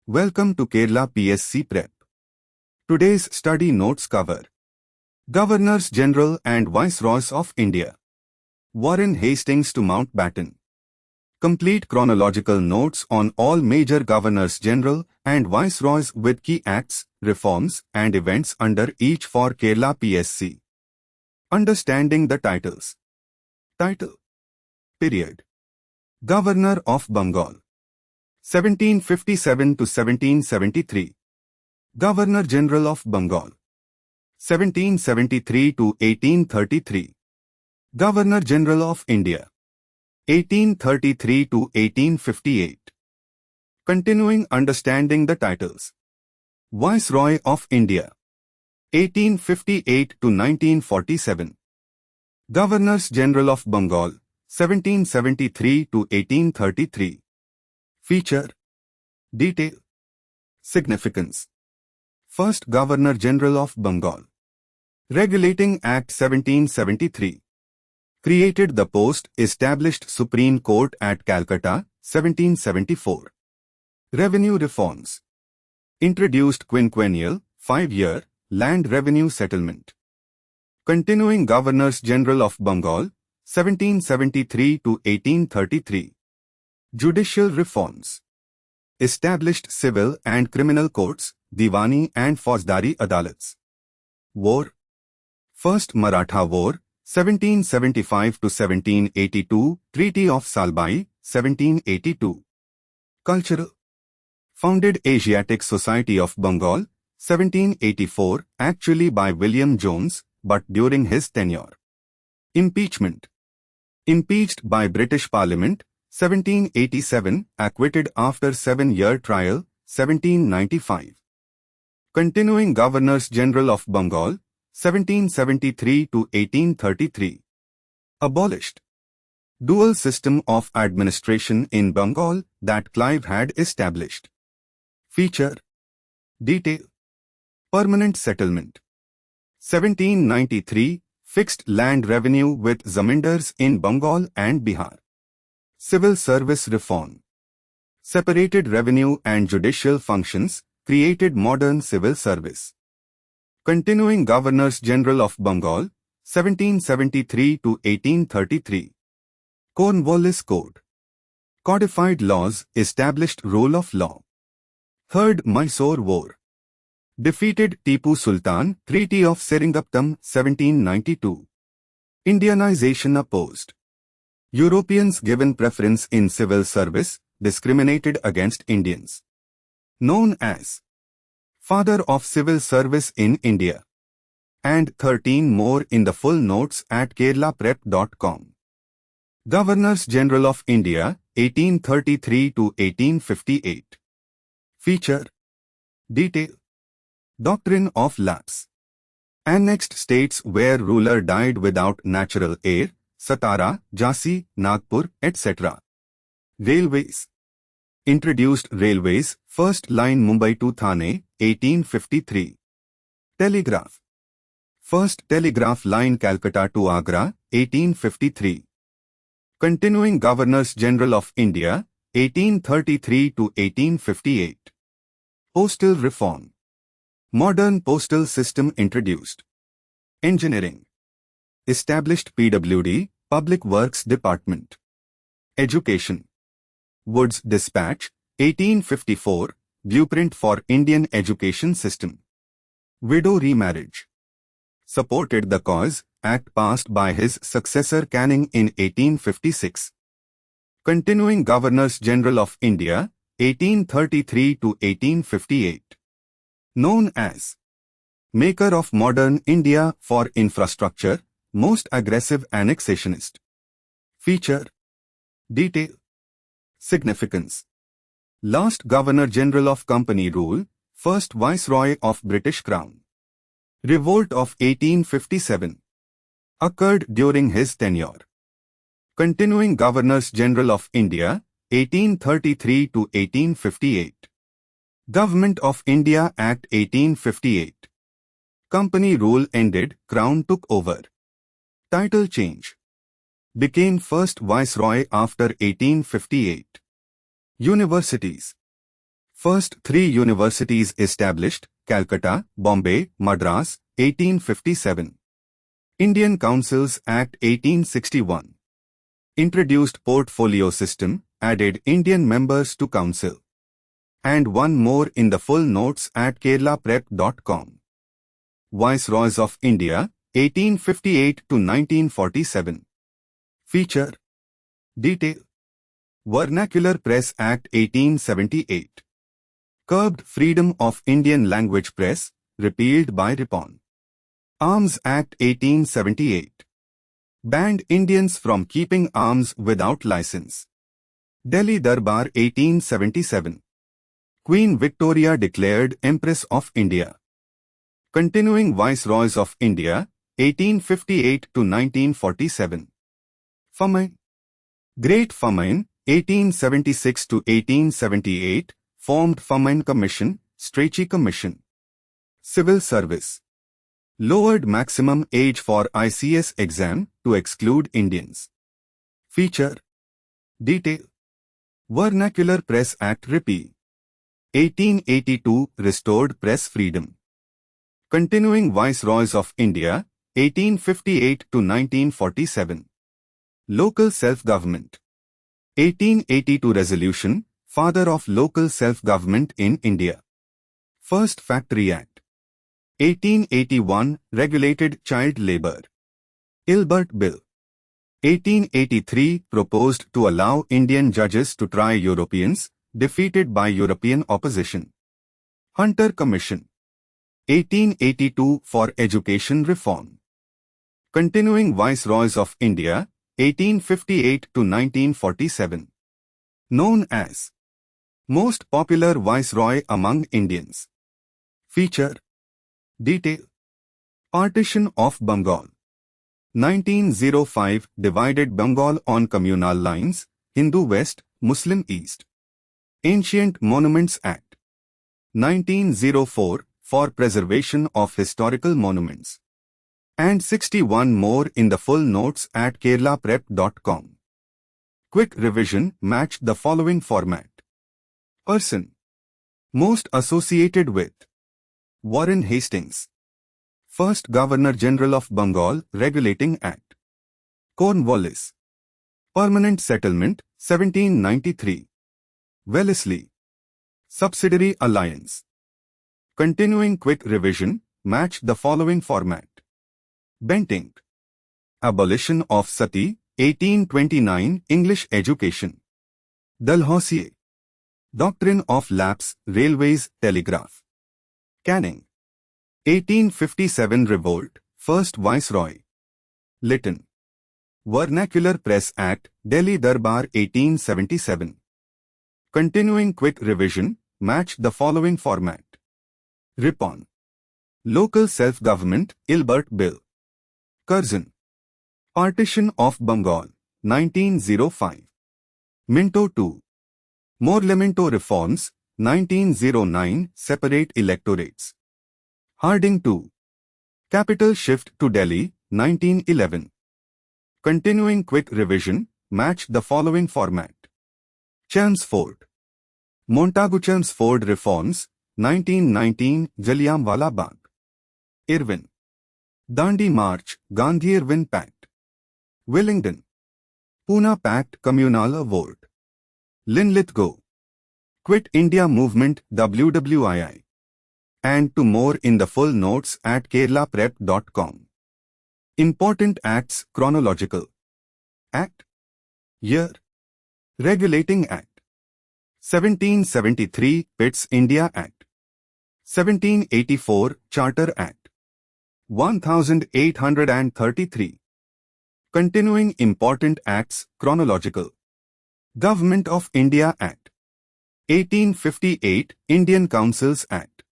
Welcome to Kerala PSC Prep. Today's study notes cover Governors-General and Viceroys of India. Warren Hastings to Mountbatten. Complete chronological notes on all major Governors-General and Viceroys with key acts, reforms and events under each for Kerala PSC. Understanding the titles. Title. Period. Governor of Bengal. 1757 to 1773. Governor-General of Bengal. 1773 to 1833. Governor-General of India. 1833 to 1858. Continuing understanding the titles. Viceroy of India. 1858 to 1947. Governors-General of Bengal. 1773 to 1833. Feature. Detail. Significance. First Governor-General of Bengal. Regulating Act 1773. Created the post, established Supreme Court at Calcutta, 1774. Revenue reforms. Introduced quinquennial, 5-year, land revenue settlement. Continuing Governors-General of Bengal, 1773 to 1833. Judicial reforms. Established civil and criminal courts, Diwani and Fauzdari Adalats. War. First Maratha War, 1775 to 1782, Treaty of Salbai, 1782. Cultural. Founded Asiatic Society of Bengal, 1784, actually by William Jones, but during his tenure. Impeachment. Impeached by British Parliament, 1787, acquitted after 7-year trial, 1795. Continuing Governors-General of Bengal, 1773 to 1833. Abolished. Dual system of administration in Bengal that Clive had established. Feature. Detail. Permanent settlement. 1793, fixed land revenue with zamindars in Bengal and Bihar. Civil service reform. Separated revenue and judicial functions, created modern civil service. Continuing Governors-General of Bengal, 1773 to 1833. Cornwallis Code. Codified laws, established rule of law. Third Mysore War. Defeated Tipu Sultan, Treaty of Seringapatam, 1792. Indianization opposed. Europeans given preference in civil service, discriminated against Indians. Known as Father of Civil Service in India. And 13 more in the full notes at keralaprep.com. Governors-General of India, 1833 to 1858. Feature. Detail. Doctrine of lapse. Annexed states where ruler died without natural heir, Satara, Jhansi, Nagpur, etc. Railways. Introduced railways, first line Mumbai to Thane, 1853. Telegraph. First telegraph line Calcutta to Agra, 1853. Continuing Governors-General of India, 1833 to 1858. Postal reform. Modern postal system introduced. Engineering. Established PWD, Public Works Department. Education. Woods Dispatch, 1854, Blueprint for Indian Education System. Widow remarriage. Supported the cause, Act passed by his successor Canning in 1856. Continuing Governors-General of India, 1833 to 1858. Known as Maker of Modern India for Infrastructure, most aggressive annexationist. Feature. Detail. Significance. Last Governor-General of Company Rule, first Viceroy of British Crown. Revolt of 1857. Occurred during his tenure. Continuing Governors-General of India, 1833 to 1858. Government of India Act 1858. Company rule ended, Crown took over. Title change. Became first Viceroy after 1858. Universities. First three universities established: Calcutta, Bombay, Madras, 1857. Indian Councils Act 1861. Introduced portfolio system, added Indian members to council. And one more in the full notes at keralaprep.com. Viceroys of India, 1858 to 1947. Feature. Detail. Vernacular Press Act 1878. Curbed freedom of Indian language press, repealed by Ripon. Arms Act 1878. Banned Indians from keeping arms without license. Delhi Darbar 1877. Queen Victoria declared Empress of India. Continuing Viceroys of India, 1858 to 1947. Famine. Great Famine, 1876 to 1878, formed Famine Commission, Strachey Commission. Civil Service. Lowered maximum age for ICS exam to exclude Indians. Feature. Detail. Vernacular Press Act repeal. 1882 restored press freedom. Continuing Viceroys of India, 1858 to 1947. Local self-government. 1882 resolution, father of local self-government in India. First Factory Act. 1881 regulated child labour. Ilbert Bill. 1883 proposed to allow Indian judges to try Europeans, defeated by European opposition. Hunter Commission. 1882 for education reform. Continuing Viceroys of India, 1858 to 1947. Known as most popular Viceroy among Indians. Feature. Detail. Partition of Bengal. 1905 divided Bengal on communal lines, Hindu West, Muslim East. Ancient Monuments Act. 1904 for preservation of historical monuments. And 61 more in the full notes at keralaprep.com. Quick revision matched the following format. Person. Most associated with Warren Hastings. First Governor-General of Bengal Regulating Act. Cornwallis. Permanent Settlement, 1793. Wellesley. Subsidiary Alliance. Continuing quick revision, match the following format. Bentinck. Abolition of Sati, 1829 English education. Dalhousie. Doctrine of lapse, railways, telegraph. Canning. 1857 Revolt, First Viceroy. Lytton. Vernacular Press Act, Delhi Darbar 1877. Continuing quick revision, match the following format. Ripon. Local self-government, Ilbert Bill. Curzon. Partition of Bengal, 1905. Minto II. Morlemento reforms, 1909, separate electorates. Harding II. Capital shift to Delhi, 1911. Continuing quick revision, match the following format. Chelmsford. Montagu-Chelmsford reforms, 1919, Jallianwala Bagh. Irwin. Dandi March, Gandhi-Irwin Pact. Willingdon. Pune Pact Communal Award. Linlithgow. Quit India Movement WWII. And to more in the full notes at keralaprep.com. Important Acts Chronological. Act. Year. Regulating Act. 1773 Pitt's India Act. 1784 Charter Act. 1833. Continuing Important Acts Chronological. Government of India Act. 1858 Indian Councils Act.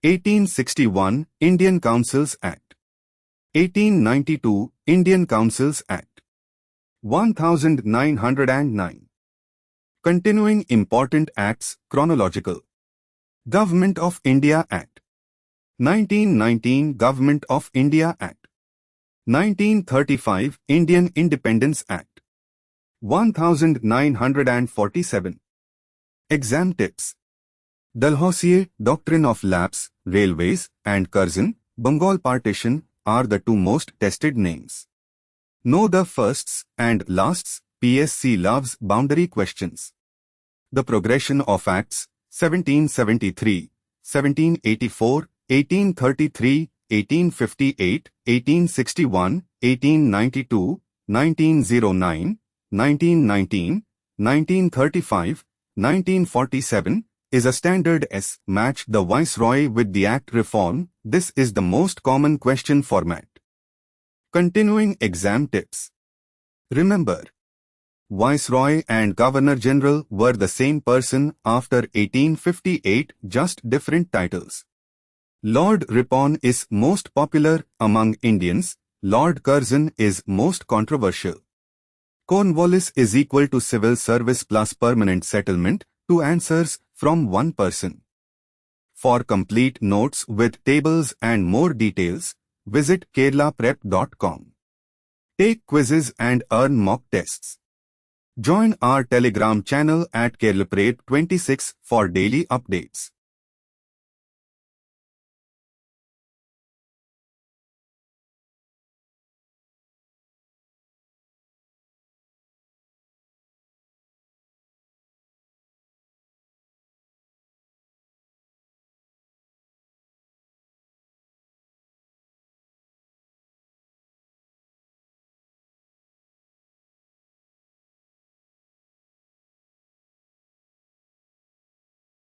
1861 Indian Councils Act. 1892 Indian Councils Act. 1909. Continuing Important Acts Chronological. Government of India Act. 1919 Government of India Act. 1935 Indian Independence Act. 1947. Exam tips. Dalhousie, Doctrine of Lapse, Railways, and Curzon, Bengal Partition are the two most tested names. Know the firsts and lasts. PSC loves boundary questions. The progression of Acts 1773, 1784, 1833, 1858, 1861, 1892, 1909, 1919, 1935, 1947 is a standard S. Match the Viceroy with the Act reform. This is the most common question format. Continuing exam tips. Remember, Viceroy and Governor-General were the same person after 1858, just different titles. Lord Ripon is most popular among Indians. Lord Curzon is most controversial. Cornwallis is equal to civil service plus permanent settlement. Two answers from one person. For complete notes with tables and more details, visit keralaprep.com. Take quizzes and earn mock tests. Join our Telegram channel at KeralaPrep26 for daily updates.